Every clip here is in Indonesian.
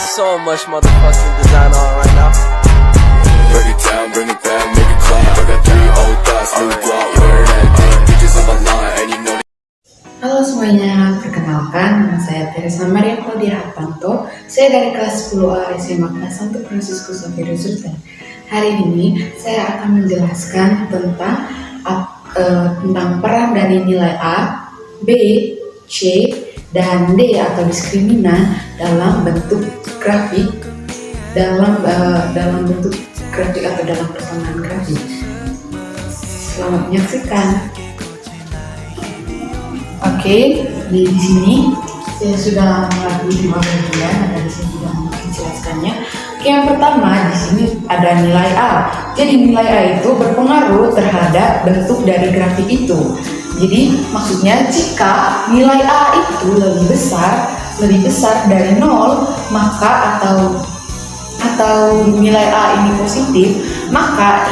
so much motherfucking design on right now. Break it down, bring it back, make it clap. I got three old thoughts, new block, where that thing. Bitches on my line, and you know. Halo semuanya, perkenalkan nama saya Teresa Maria Claudia Hartanto. Saya dari kelas 10A SMA kelas 1 Francisco Xavier Sultan. Hari ini saya akan menjelaskan tentang peran dari nilai A, B, C, dan D atau diskriminan dalam bentuk grafik, dalam bentuk grafik atau dalam persamaan grafik. Selamat menyaksikan. Oke, di sini saya sudah melakukan dua bagian, ada di sini juga menjelaskannya. Oke, yang pertama di sini ada nilai A. Jadi nilai A itu berpengaruh terhadap bentuk dari grafik itu. Jadi maksudnya jika nilai A itu lebih besar dari 0, maka atau nilai A ini positif, maka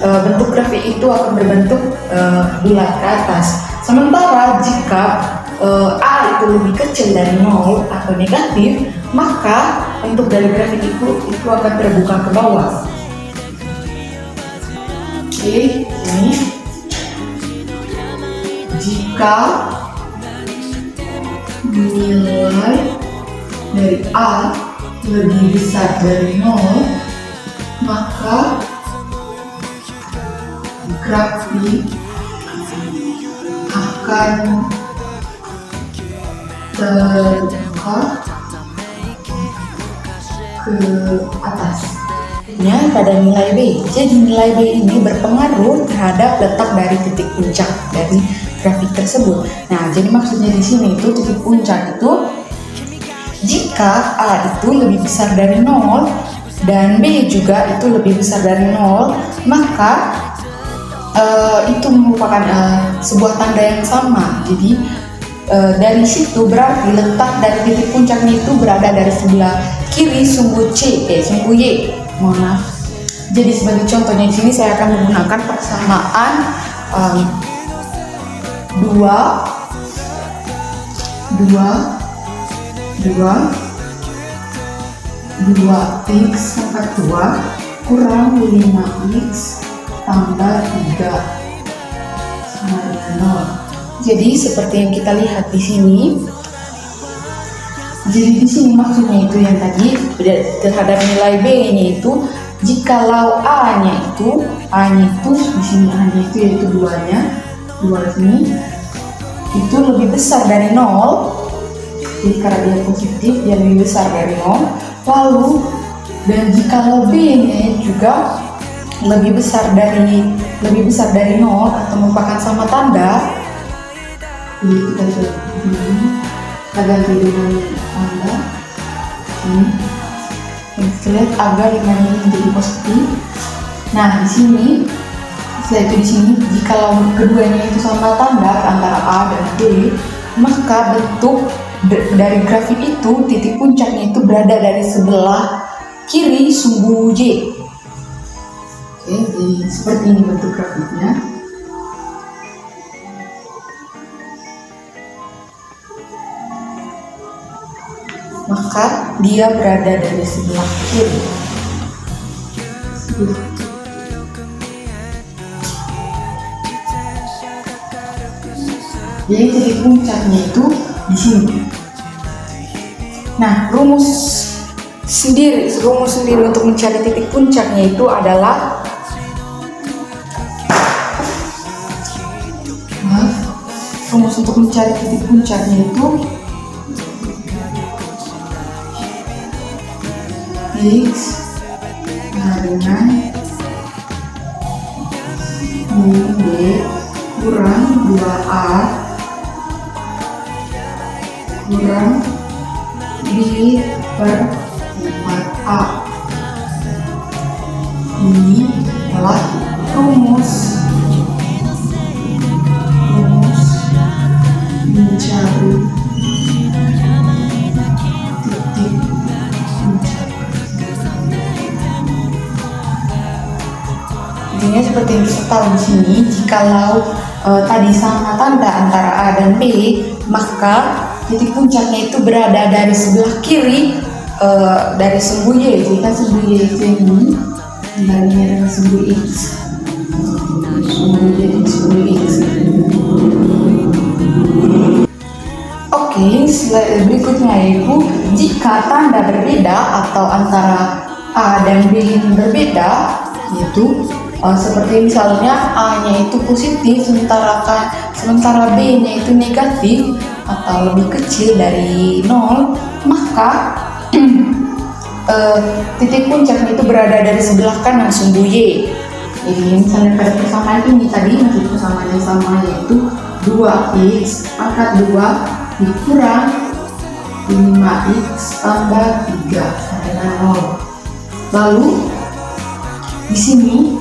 bentuk grafik itu akan berbentuk bulat ke atas. Sementara jika A itu lebih kecil dari 0 atau negatif, maka bentuk dari grafik itu akan terbuka ke bawah. Oke, ini jika nilai dari A lebih besar dari 0, maka grafik akan terbuka ke atas. Pada nilai B, jadi nilai B ini berpengaruh terhadap letak dari titik puncak dari grafik tersebut. Nah, jadi maksudnya di sini itu titik puncak itu jika A itu lebih besar dari 0 dan B juga itu lebih besar dari 0, maka itu merupakan sebuah tanda yang sama. Jadi dari situ berarti letak dari titik puncaknya itu berada dari sebelah kiri sumbu sumbu Y. Mohon maaf. Jadi sebagai contohnya di sini saya akan menggunakan persamaan 2x pangkat 2 kurang 5x tambah 3 sama dengan 0. Jadi seperti yang kita lihat di sini. Jadi di sini maksudnya itu yang tadi terhadap nilai B-nya itu, jikalau A-nya itu di sini A-nya itu yaitu 2-nya, 2 sini itu lebih besar dari 0. Jadi karena dia positif, dia lebih besar dari 0. Lalu dan jikalau B-nya juga lebih besar dari 0 atau merupakan sama tanda, jadi kita ganti dengan tanda ini. Kita lihat agar dengan ini menjadi positif. Nah, di sini setelah itu di sini jikalau keduanya itu sama tanda antara A dan B, maka bentuk dari grafik itu titik puncaknya itu berada dari sebelah kiri sumbu J. Oke, jadi seperti ini bentuk grafiknya. Maka dia berada dari sebelah kiri. Jadi titik puncaknya itu di sini. Nah, rumus sendiri untuk mencari titik puncaknya itu adalah rumus untuk mencari titik puncaknya itu X dengan B kurang 2A kurang B per 4A. Ini adalah rumus mencari titik puncak. Intinya seperti yang kita tahu di sini, jikalau tadi sama tanda antara A dan B, maka titik puncaknya itu berada dari sebelah kiri dari sumbu Y. Jika sumbu Y itu ini kembalinya dengan sumbu X, sumbu Y dan sumbu X. Oke, berikutnya yaitu jika tanda berbeda atau antara A dan B ini berbeda, yaitu seperti misalnya A-nya itu positif sementara B-nya itu negatif atau lebih kecil dari 0, maka titik puncaknya itu berada dari sebelah kanan sumbu Y. Jadi misalnya pada persamaan ini tadi masih persamaannya sama, yaitu 2x pangkat 2 dikurang 5x tambah 3 sama dengan 0. Lalu di sini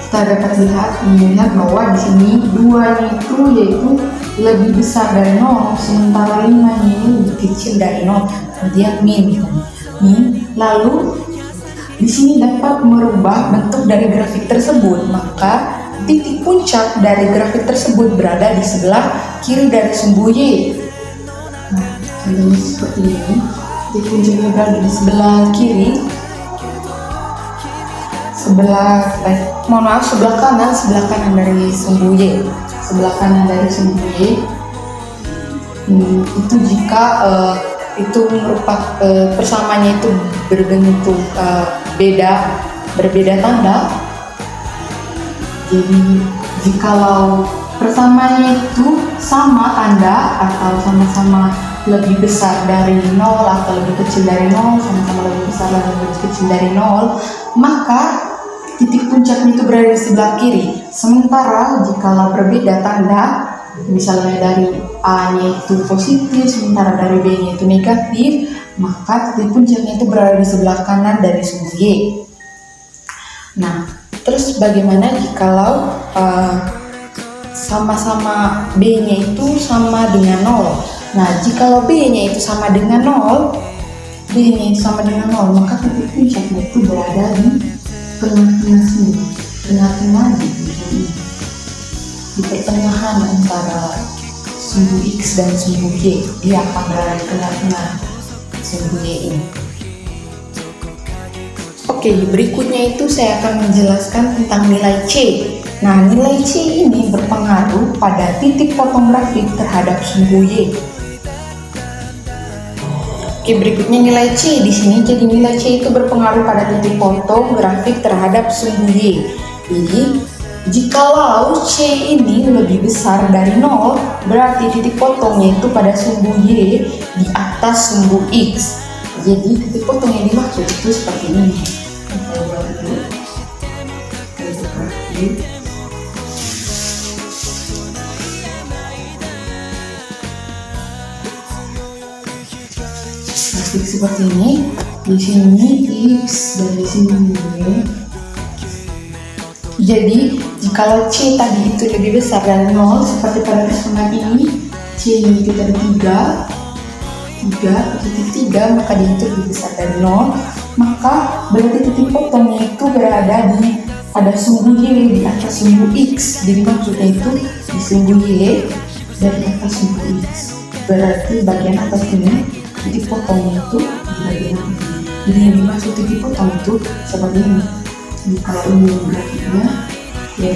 kita dapat melihat bahwa di sini 2-nya itu yaitu lebih besar dari 0, sementara 5-nya ini lebih kecil dari 0, kemudian min. Lalu di sini dapat merubah bentuk dari grafik tersebut, maka titik puncak dari grafik tersebut berada di sebelah kiri dari sumbu Y. Nah, contohnya seperti ini, titik puncaknya berada di sebelah kiri, sebelah kanan dari sumbu Y, sebelah kanan dari sumbu Y. Itu jika itu merupakan persamaannya itu berbentuk berbeda tanda. Jadi jikalau persamaannya itu sama tanda atau sama-sama lebih besar dari 0 atau lebih kecil dari 0, sama-sama lebih besar atau lebih kecil dari 0, maka titik puncaknya itu berada di sebelah kiri. Sementara jikalau berbeda tanda, misalnya dari A-nya itu positif sementara dari B-nya itu negatif, maka titik puncaknya itu berada di sebelah kanan dari sumbu Y. Nah, terus bagaimana jikalau sama-sama B-nya itu sama dengan 0? Nah, jikalau B-nya itu sama dengan 0, maka titik puncaknya itu berada di tengah-tengah sini, tengah-tengah di pertengahan antara sumbu X dan sumbu Y. Dia akan berada di tengah-tengah sumbu Y ini. Oke, berikutnya itu saya akan menjelaskan tentang nilai C. Nah, nilai C ini berpengaruh pada titik potong grafik terhadap sumbu Y. Oke, berikutnya nilai C di sini. Jadi nilai C itu berpengaruh pada titik potong grafik terhadap sumbu Y. Jadi jikalau C ini lebih besar dari 0, berarti titik potongnya itu pada sumbu Y di atas sumbu X. Jadi titik potong yang dimaksud itu seperti ini. Saya buat dulu. Grafik seperti ini. Di sini X dan di sini Y. Jadi jikalau C tadi itu lebih besar dari 0, seperti pada persamaan ini, C itu tadi 3, maka dia itu lebih besar dari 0, maka berarti titik potongnya itu berada pada sumbu Y di atas sumbu X. Jadi maksudnya itu di sumbu Y dan di atas sumbu X. Berarti bagian atas ini titik potongnya itu di bagian ini. Jadi yang dimaksud titik potong itu seperti ini. Jadi kalau ini grafiknya, ya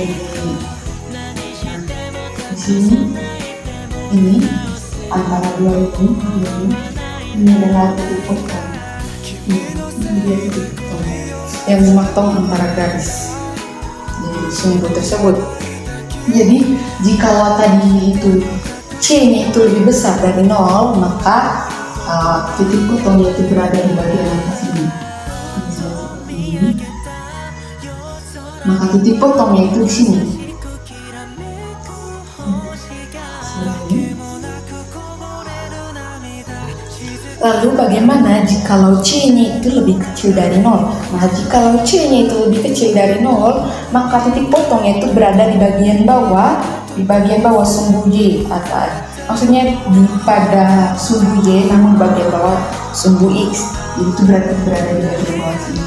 di sini ini antara dua ini adalah titik potong. Ini dia titik potong yang memotong antara garis di sumbu tersebut. Jadi jikalau tadi itu C-nya itu lebih besar dari 0, maka titik potongnya itu berada di bagian atas ini. Maka titik potongnya itu di sini. Lalu bagaimana jikalau C-nya itu lebih kecil dari 0? Nah, jikalau C-nya itu lebih kecil dari 0, maka titik potongnya itu berada di bagian bawah, sumbu Y, atau maksudnya pada sumbu Y namun bagian bawah sumbu X. Jadi itu berarti berada di bagian bawah sini.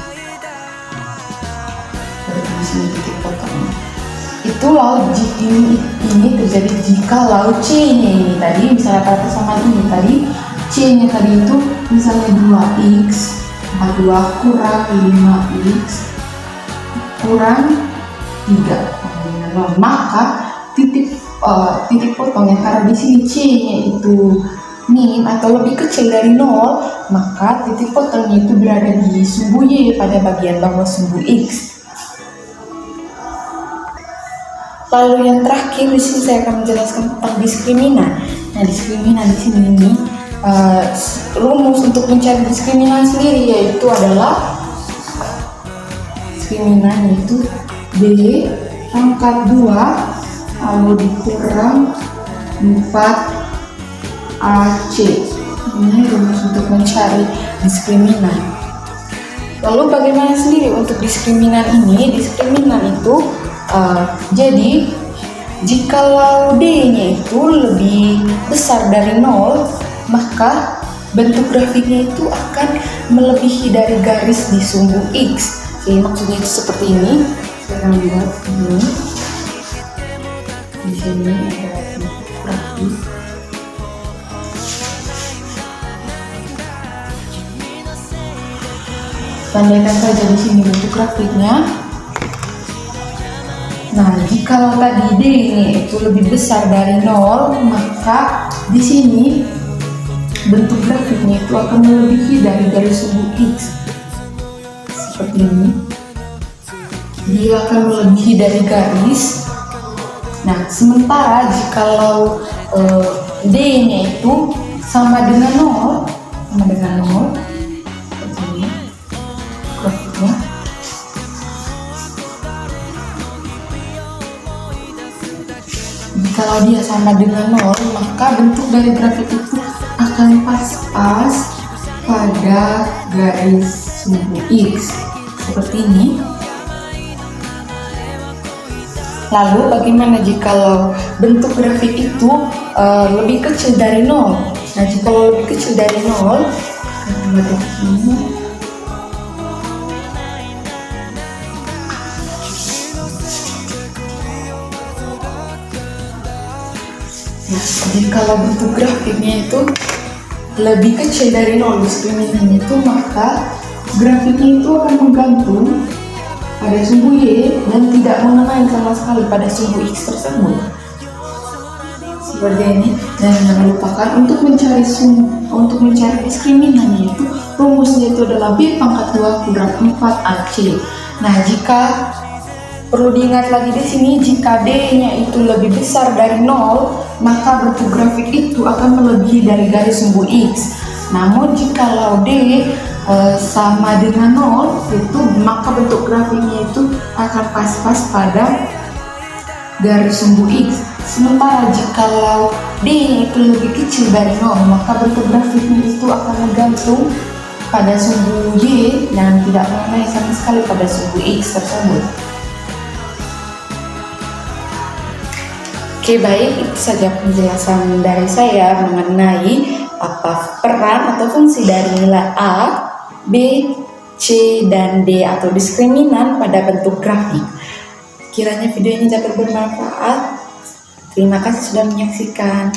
Berarti di sini titik potongnya. Itulah ini terjadi jikalau C-nya ini tadi, misalnya pada persamaan ini tadi, C-nya tadi itu misalnya 2x, 42 kurang 5x kurang 3, maka titik potong yang karena di sini c-nya itu min atau lebih kecil dari 0, maka titik potongnya itu berada di sumbu y pada bagian bawah sumbu x. Lalu yang terakhir di sini saya akan menjelaskan tentang diskriminan. Nah, diskriminan di sini ini rumus untuk mencari diskriminan sendiri yaitu adalah diskriminan yaitu b pangkat 2 lalu dikurang 4ac. Ini rumus untuk mencari diskriminan. Lalu bagaimana sendiri untuk diskriminan ini? Diskriminan itu jadi jikalau d-nya itu lebih besar dari 0, maka bentuk grafiknya itu akan melebihi dari garis di sumbu x. Jadi maksudnya itu seperti ini. Saya akan buat ini. Di sini ada bentuk grafik. Tandaikan saja di sini bentuk grafiknya. Nah, jika tadi d-nya itu lebih besar dari 0, maka di sini bentuk grafiknya itu akan melebihi dari garis sumbu x. Seperti ini. Dia akan melebihi dari garis. Nah, sementara jikalau d-nya itu sama dengan 0, seperti ini grafiknya. Kalau dia sama dengan 0, maka bentuk dari grafik itu akan pas-pas pada garis sumbu x seperti ini. Lalu bagaimana jikalau bentuk grafik itu lebih kecil dari 0? Nah, jikalau lebih kecil dari 0, jikalau bentuk grafiknya itu lebih kecil dari 0 diskriminannya itu, maka grafiknya itu akan menggantung pada sumbu y dan tidak mengenai sama sekali pada sumbu x tersebut. Seperti ini. Dan jangan lupakan untuk mencari diskriminannya itu rumusnya itu adalah b pangkat 2 kurang 4ac. Nah, jika perlu diingat lagi di sini, jika d-nya itu lebih besar dari 0, maka bentuk grafik itu akan melebihi dari garis sumbu x. Namun jikalau d sama dengan 0, maka bentuk grafiknya itu akan pas-pas pada garis sumbu x. Sementara jikalau d-nya itu lebih kecil dari 0, maka bentuk grafiknya itu akan menggantung pada sumbu y dan tidak mengenai sama sekali pada sumbu x tersebut. Oke, baik, itu saja penjelasan dari saya mengenai apa peran atau fungsi dari nilai A, B, C, dan D atau diskriminan pada bentuk grafik. Kiranya video ini dapat bermanfaat. Terima kasih sudah menyaksikan.